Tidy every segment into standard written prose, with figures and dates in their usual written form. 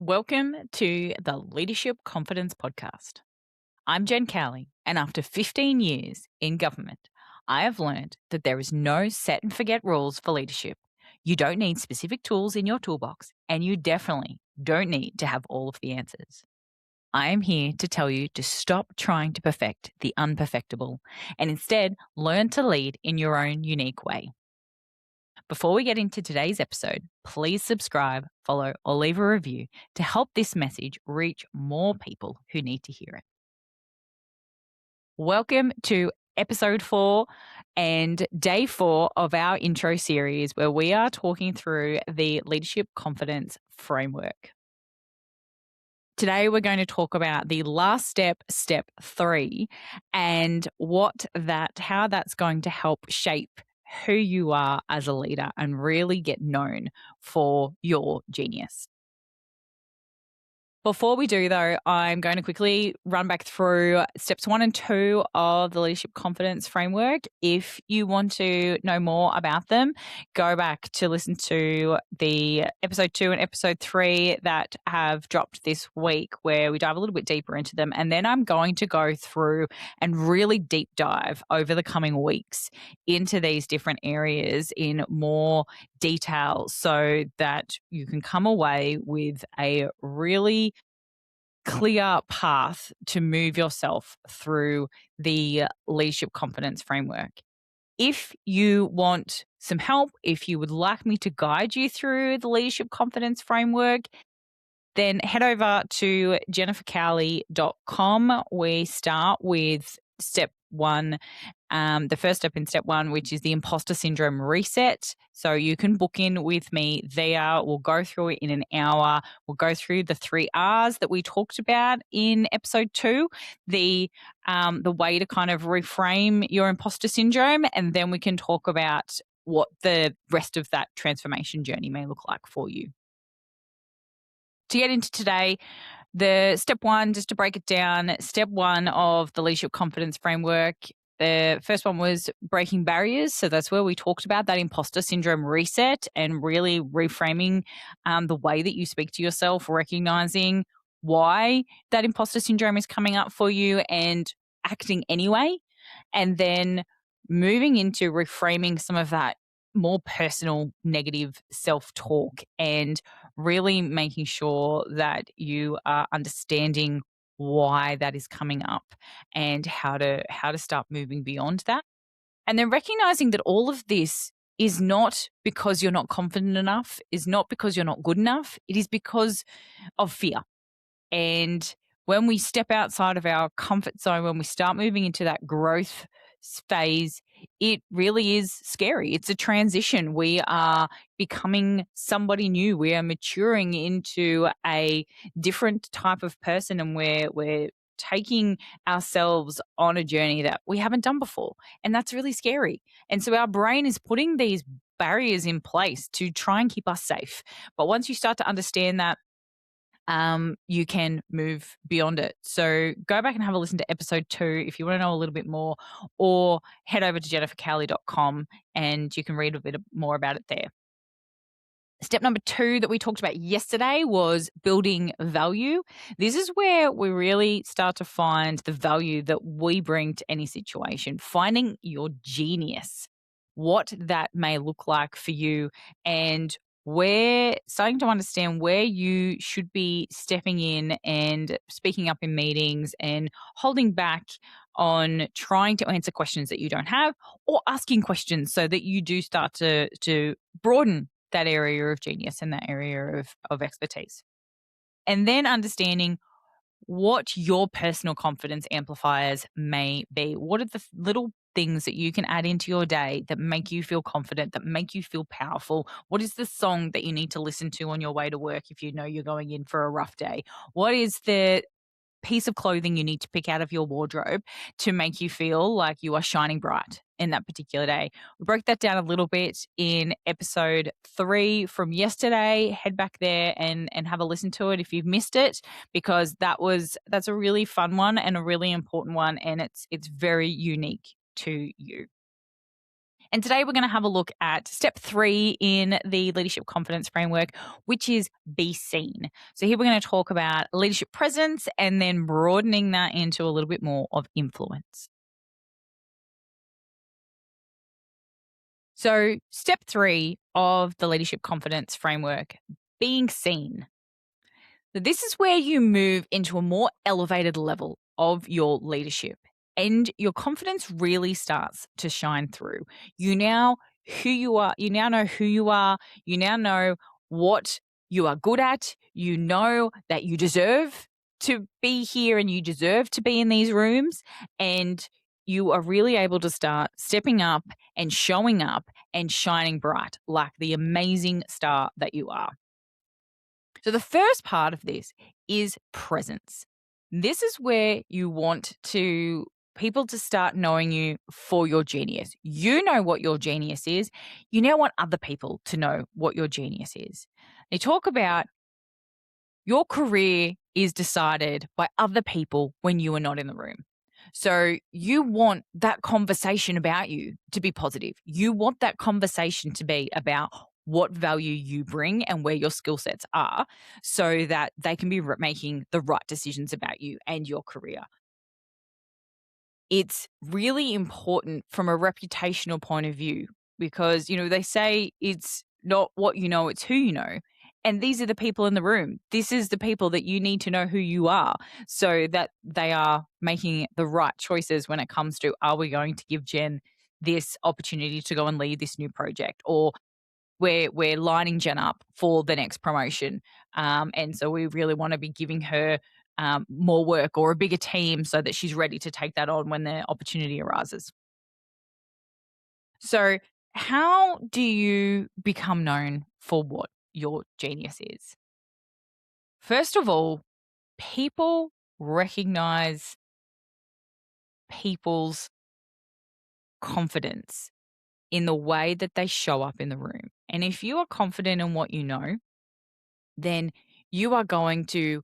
Welcome to the Leadership Confidence Podcast. I'm Jen Cowley, and after 15 years in government, I have learned that there is no set and forget rules for leadership. You don't need specific tools in your toolbox, and you definitely don't need to have all of the answers. I am here to tell you to stop trying to perfect the unperfectible and instead learn to lead in your own unique way. Before we get into today's episode, please subscribe, follow, or leave a review to help this message reach more people who need to hear it. Welcome to episode 4 and day 4 of our intro series, where we are talking through the leadership confidence framework. Today, we're going to talk about the last step, step 3, and how that's going to help shape who you are as a leader and really get known for your genius. Before we do, though, I'm going to quickly run back through steps 1 and 2 of the leadership confidence framework. If you want to know more about them, go back to listen to the episode 2 and episode 3 that have dropped this week, where we dive a little bit deeper into them. And then I'm going to go through and really deep dive over the coming weeks into these different areas in more detail so that you can come away with a really clear path to move yourself through the leadership confidence framework. If you want some help, if you would like me to guide you through the leadership confidence framework, then head over to jennifercowley.com. We start with step 1, the first step in step 1, which is the imposter syndrome reset. So you can book in with me there. We'll go through it in an hour. We'll go through the 3 R's that we talked about in episode 2, the way to kind of reframe your imposter syndrome, and then we can talk about what the rest of that transformation journey may look like for you. To get into today, the step 1, just to break it down, step 1 of the leadership confidence framework, the first one was breaking barriers. So that's where we talked about that imposter syndrome reset and really reframing the way that you speak to yourself, recognizing why that imposter syndrome is coming up for you and acting anyway. And then moving into reframing some of that more personal negative self-talk and really making sure that you are understanding why that is coming up and how to start moving beyond that. And then recognizing that all of this is not because you're not confident enough, is not because you're not good enough. It is because of fear. And when we step outside of our comfort zone, when we start moving into that growth phase, it really is scary. It's a transition. We are becoming somebody new. We are maturing into a different type of person, and we're taking ourselves on a journey that we haven't done before. And that's really scary. And so our brain is putting these barriers in place to try and keep us safe. But once you start to understand that, you can move beyond it. So go back and have a listen to episode 2 if you want to know a little bit more, or head over to jennifercowley.com and you can read a bit more about it there. Step number 2 that we talked about yesterday was building value. This is where we really start to find the value that we bring to any situation, finding your genius, what that may look like for you, and we're starting to understand where you should be stepping in and speaking up in meetings and holding back on trying to answer questions that you don't have, or asking questions so that you do start to broaden that area of genius and that area of expertise. And then understanding what your personal confidence amplifiers may be. What are the little things that you can add into your day that make you feel confident, that make you feel powerful? What is the song that you need to listen to on your way to work if you know you're going in for a rough day? What is the piece of clothing you need to pick out of your wardrobe to make you feel like you are shining bright in that particular day? We broke that down a little bit in episode 3 from yesterday. Head back there and have a listen to it if you've missed it, because that's a really fun one and a really important one, and it's very unique to you. And today we're going to have a look at step 3 in the leadership confidence framework, which is be seen. So here we're going to talk about leadership presence and then broadening that into a little bit more of influence. So step 3 of the leadership confidence framework, being seen. So this is where you move into a more elevated level of your leadership and your confidence really starts to shine through. You now who you are, you now know who you are, you now know what you are good at, you know that you deserve to be here and you deserve to be in these rooms, and you are really able to start stepping up and showing up and shining bright like the amazing star that you are. So the first part of this is presence. This is where you want to people to start knowing you for your genius. You know what your genius is. You now want other people to know what your genius is. They talk about your career is decided by other people when you are not in the room. So you want that conversation about you to be positive. You want that conversation to be about what value you bring and where your skill sets are so that they can be making the right decisions about you and your career. It's really important from a reputational point of view because, they say it's not what you know, it's who you know. And these are the people in the room. This is the people that you need to know who you are so that they are making the right choices when it comes to, are we going to give Jen this opportunity to go and lead this new project, or we're lining Jen up for the next promotion. And so we really want to be giving her more work or a bigger team so that she's ready to take that on when the opportunity arises. So, how do you become known for what your genius is? First of all, people recognize people's confidence in the way that they show up in the room. And if you are confident in what you know, then you are going to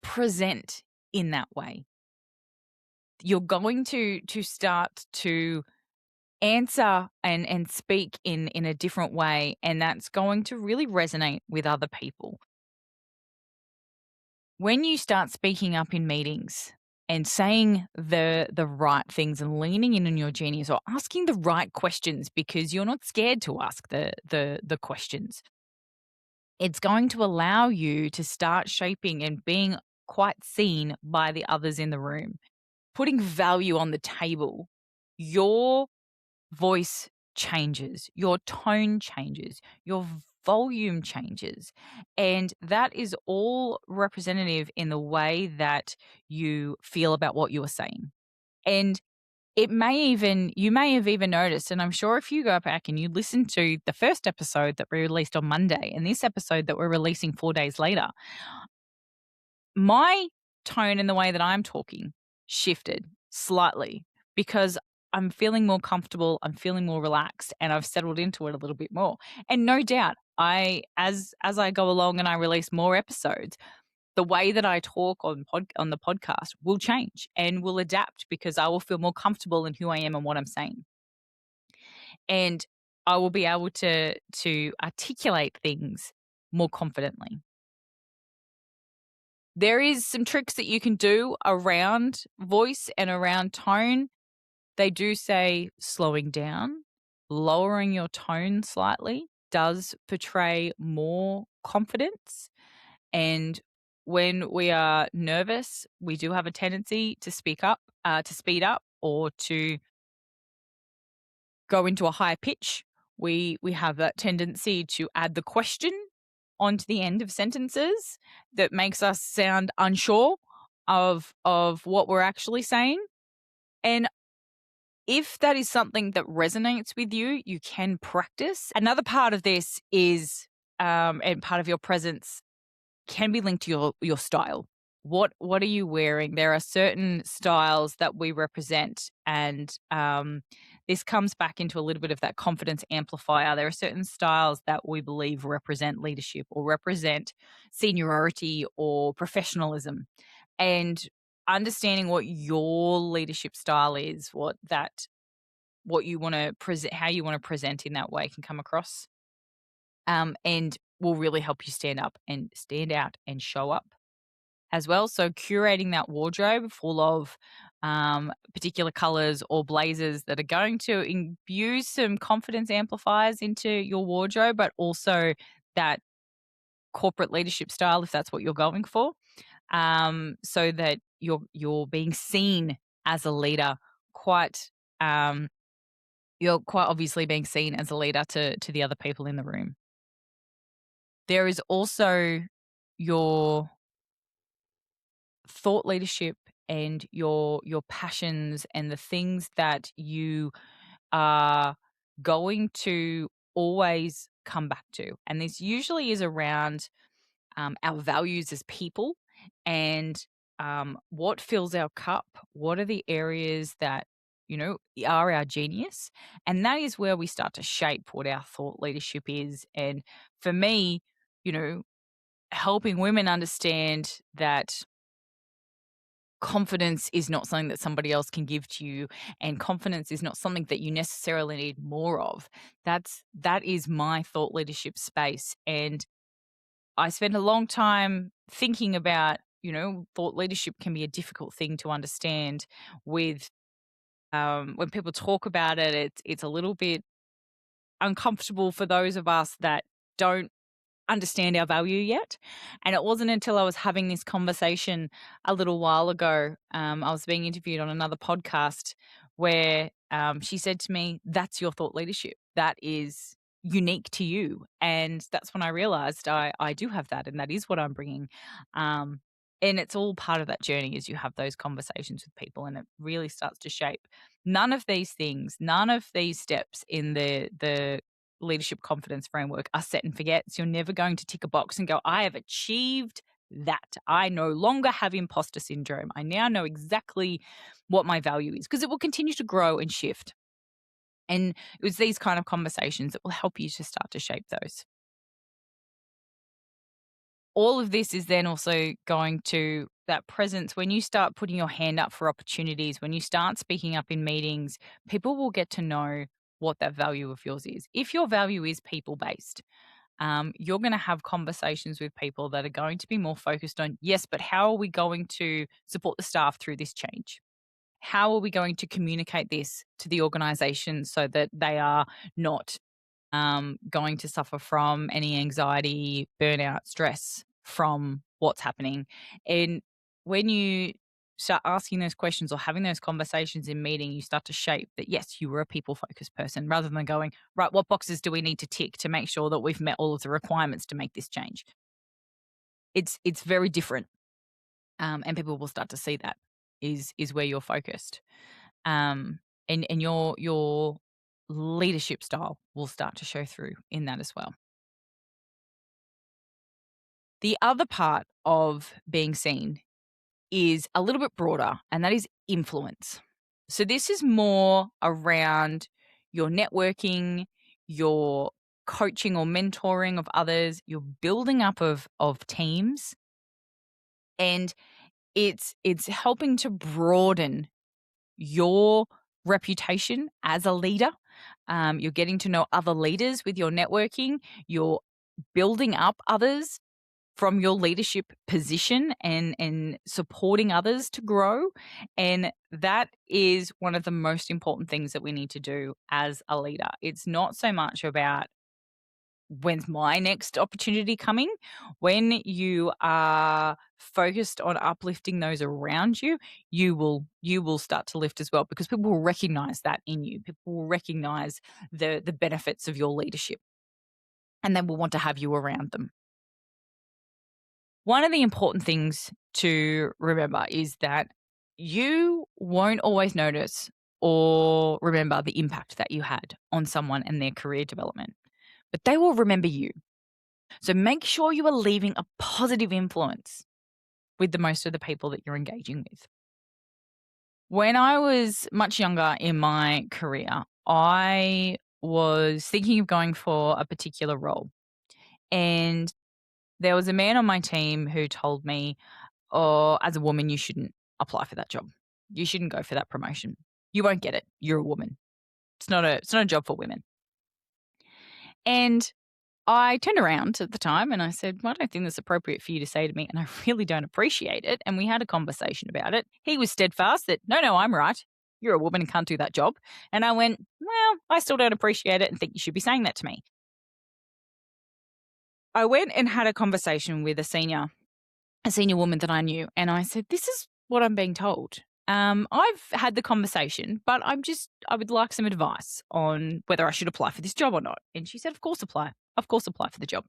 present in that way. You're going to start to answer and speak in a different way, and that's going to really resonate with other people. When you start speaking up in meetings and saying the right things and leaning in on your genius or asking the right questions because you're not scared to ask the questions, it's going to allow you to start shaping and being quite seen by the others in the room. Putting value on the table, your voice changes, your tone changes, your volume changes. And that is all representative in the way that you feel about what you are saying. And you may have even noticed, and I'm sure if you go back and you listen to the first episode that we released on Monday and this episode that we're releasing 4 days later, my tone and the way that I'm talking shifted slightly because I'm feeling more comfortable, I'm feeling more relaxed, and I've settled into it a little bit more. And no doubt, as I go along and I release more episodes, the way that I talk on the podcast will change and will adapt because I will feel more comfortable in who I am and what I'm saying. And I will be able to articulate things more confidently. There is some tricks that you can do around voice and around tone. They do say slowing down, lowering your tone slightly does portray more confidence. And when we are nervous, we do have a tendency to speak up, to speed up, or to go into a higher pitch. We have that tendency to add the question onto the end of sentences that makes us sound unsure of what we're actually saying. And if that is something that resonates with you, you can practice. Another part of this is, and part of your presence can be linked to your style. What are you wearing? There are certain styles that we represent, and this comes back into a little bit of that confidence amplifier. There are certain styles that we believe represent leadership or represent seniority or professionalism, and understanding what your leadership style is, what that what you want to present, how you want to present in that way can come across, and will really help you stand up and stand out and show up as well. So curating that wardrobe full of particular colors or blazers that are going to imbue some confidence amplifiers into your wardrobe, but also that corporate leadership style if that's what you're going for, so that you're being seen as a leader quite um, you're quite obviously being seen as a leader to the other people in the room. There is also your thought leadership and your passions and the things that you are going to always come back to. And this usually is around our values as people and what fills our cup. What are the areas that, are our genius? And that is where we start to shape what our thought leadership is. And for me, you know, helping women understand that confidence is not something that somebody else can give to you, and confidence is not something that you necessarily need more of. That is my thought leadership space, and I spent a long time thinking about, thought leadership can be a difficult thing to understand. With when people talk about it, it's a little bit uncomfortable for those of us that don't understand our value yet. And it wasn't until I was having this conversation a little while ago, I was being interviewed on another podcast where she said to me, "That's your thought leadership. That is unique to you." And that's when I realized I do have that, and that is what I'm bringing. Um, and it's all part of that journey as you have those conversations with people, and it really starts to shape. None of these things, none of these steps in the leadership confidence framework are set and forget. So you're never going to tick a box and go, I have achieved that. I no longer have imposter syndrome. I now know exactly what my value is, because it will continue to grow and shift. And it was these kind of conversations that will help you to start to shape those. All of this is then also going to that presence when you start putting your hand up for opportunities, when you start speaking up in meetings, people will get to know what that value of yours is. If your value is people based, you're going to have conversations with people that are going to be more focused on, yes, but how are we going to support the staff through this change? How are we going to communicate this to the organization so that they are not going to suffer from any anxiety, burnout, stress from what's happening? And when you start asking those questions or having those conversations in meeting, you start to shape that, yes, you were a people focused person, rather than going, right, what boxes do we need to tick to make sure that we've met all of the requirements to make this change? It's very different. And people will start to see that is where you're focused. Um, and your leadership style will start to show through in that as well. The other part of being seen is a little bit broader, and that is influence. So this is more around your networking, your coaching or mentoring of others, your building up of teams, and it's helping to broaden your reputation as a leader. You're getting to know other leaders with your networking. You're building up others from your leadership position and supporting others to grow. And that is one of the most important things that we need to do as a leader. It's not so much about when's my next opportunity coming. When you are focused on uplifting those around you, you will start to lift as well, because people will recognize that in you. People will recognize the benefits of your leadership, and they will want to have you around them. One of the important things to remember is that you won't always notice or remember the impact that you had on someone and their career development, but they will remember you. So make sure you are leaving a positive influence with the most of the people that you're engaging with. When I was much younger in my career, I was thinking of going for a particular role. And there was a man on my team who told me, "Oh, as a woman, you shouldn't apply for that job. You shouldn't go for that promotion. You won't get it. You're a woman." It's not a job for women. And I turned around at the time and I said, well, I don't think that's appropriate for you to say to me, and I really don't appreciate it. And we had a conversation about it. He was steadfast that, no, I'm right. You're a woman and can't do that job. And I went, well, I still don't appreciate it and think you should be saying that to me. I went and had a conversation with a senior woman that I knew, and I said, this is what I'm being told. I've had the conversation, but I would like some advice on whether I should apply for this job or not. And she said, of course apply. Of course apply for the job.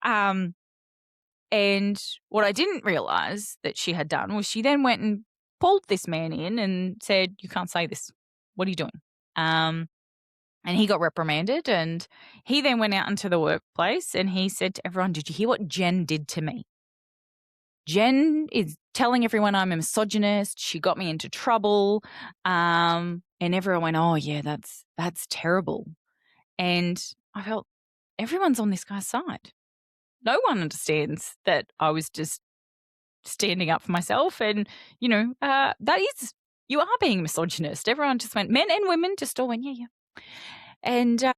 And what I didn't realize that she had done was she then went and pulled this man in and said, you can't say this. What are you doing? And he got reprimanded, and he then went out into the workplace and he said to everyone, did you hear what Jen did to me? Jen is telling everyone I'm a misogynist. She got me into trouble. And everyone went, oh yeah, that's terrible. And I felt everyone's on this guy's side. No one understands that I was just standing up for myself. And, you are being a misogynist. Everyone just went, men and women just all went, yeah. And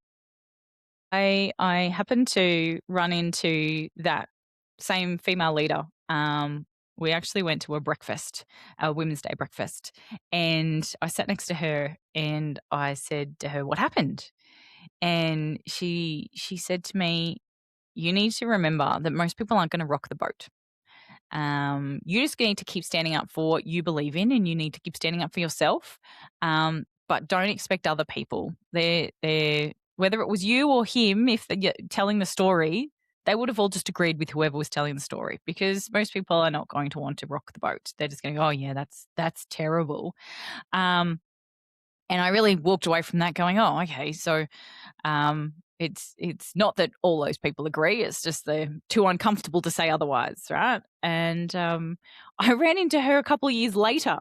I happened to run into that same female leader. We actually went to a Women's Day breakfast, and I sat next to her and I said to her, what happened? And she said to me, you need to remember that most people aren't going to rock the boat. You just need to keep standing up for what you believe in, and you need to keep standing up for yourself. But don't expect other people. They're whether it was you or him, if they're telling the story, they would have all just agreed with whoever was telling the story, because most people are not going to want to rock the boat. They're just going to go, oh yeah, that's terrible. And I really walked away from that going, oh, okay, so it's not that all those people agree. It's just they're too uncomfortable to say otherwise, right? And I ran into her a couple of years later.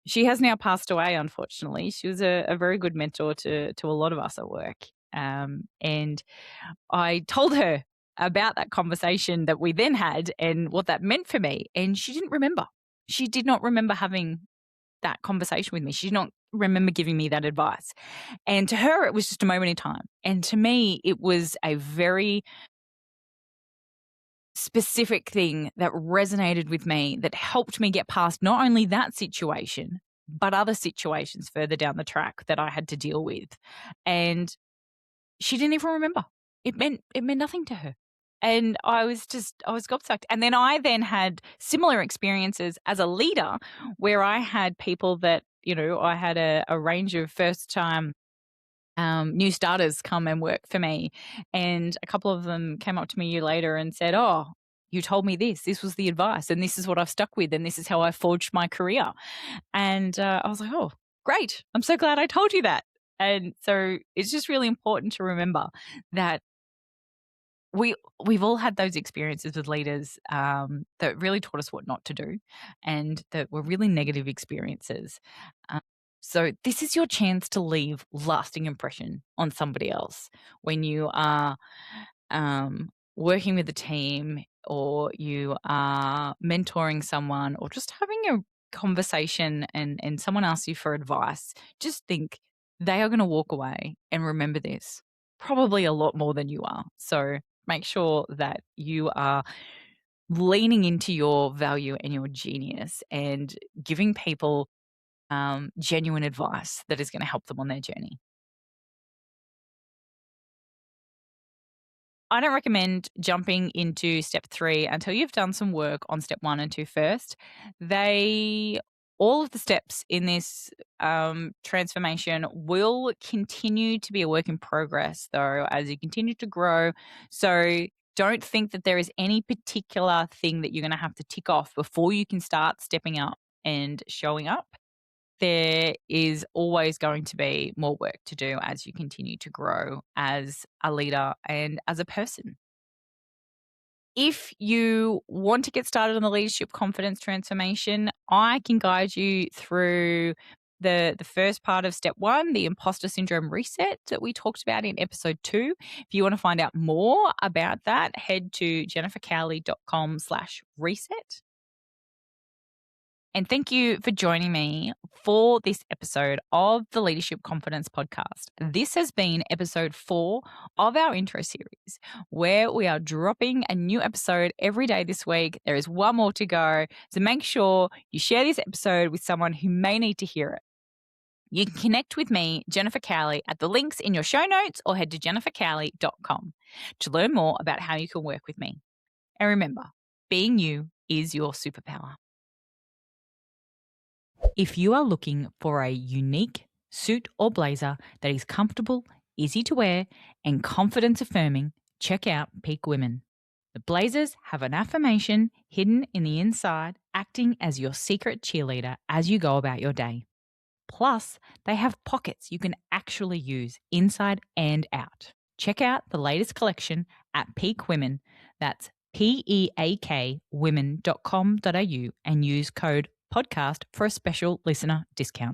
She has now passed away, unfortunately. She was a very good mentor to a lot of us at work. And I told her about that conversation that we then had and what that meant for me. And she didn't remember. She did not remember having that conversation with me. She did not remember giving me that advice. And to her, it was just a moment in time. And to me, it was a very specific thing that resonated with me, that helped me get past not only that situation, but other situations further down the track that I had to deal with. And she didn't even remember. It meant nothing to her. And I was gobsmacked. And then I had similar experiences as a leader, where I had people that, I had a range of first time new starters come and work for me. And a couple of them came up to me a year later and said, oh, you told me this was the advice, and this is what I've stuck with, and this is how I forged my career. And I was like, oh, great. I'm so glad I told you that. And so it's just really important to remember that we've all had those experiences with leaders that really taught us what not to do, and that were really negative experiences. So this is your chance to leave lasting impression on somebody else when you are working with a team, or you are mentoring someone, or just having a conversation and someone asks you for advice. Just think they are going to walk away and remember this probably a lot more than you are. So make sure that you are leaning into your value and your genius and giving people genuine advice that is going to help them on their journey. I don't recommend jumping into step 3 until you've done some work on step 1 and 2 first. All of the steps in this transformation will continue to be a work in progress, though, as you continue to grow. So don't think that there is any particular thing that you're going to have to tick off before you can start stepping up and showing up. There is always going to be more work to do as you continue to grow as a leader and as a person. If you want to get started on the leadership confidence transformation, I can guide you through the first part of step 1, the imposter syndrome reset that we talked about in episode 2. If you want to find out more about that, head to jennifercowley.com/reset. And thank you for joining me for this episode of the Leadership Confidence Podcast. This has been episode 4 of our intro series, where we are dropping a new episode every day this week. There is one more to go. So make sure you share this episode with someone who may need to hear it. You can connect with me, Jennifer Cowley, at the links in your show notes or head to jennifercowley.com to learn more about how you can work with me. And remember, being you is your superpower. If you are looking for a unique suit or blazer that is comfortable, easy to wear, and confidence affirming, check out Peak Women. The blazers have an affirmation hidden in the inside, acting as your secret cheerleader as you go about your day. Plus, they have pockets you can actually use inside and out. Check out the latest collection at Peak Women. That's PEAK women.com.au and use code podcast for a special listener discount.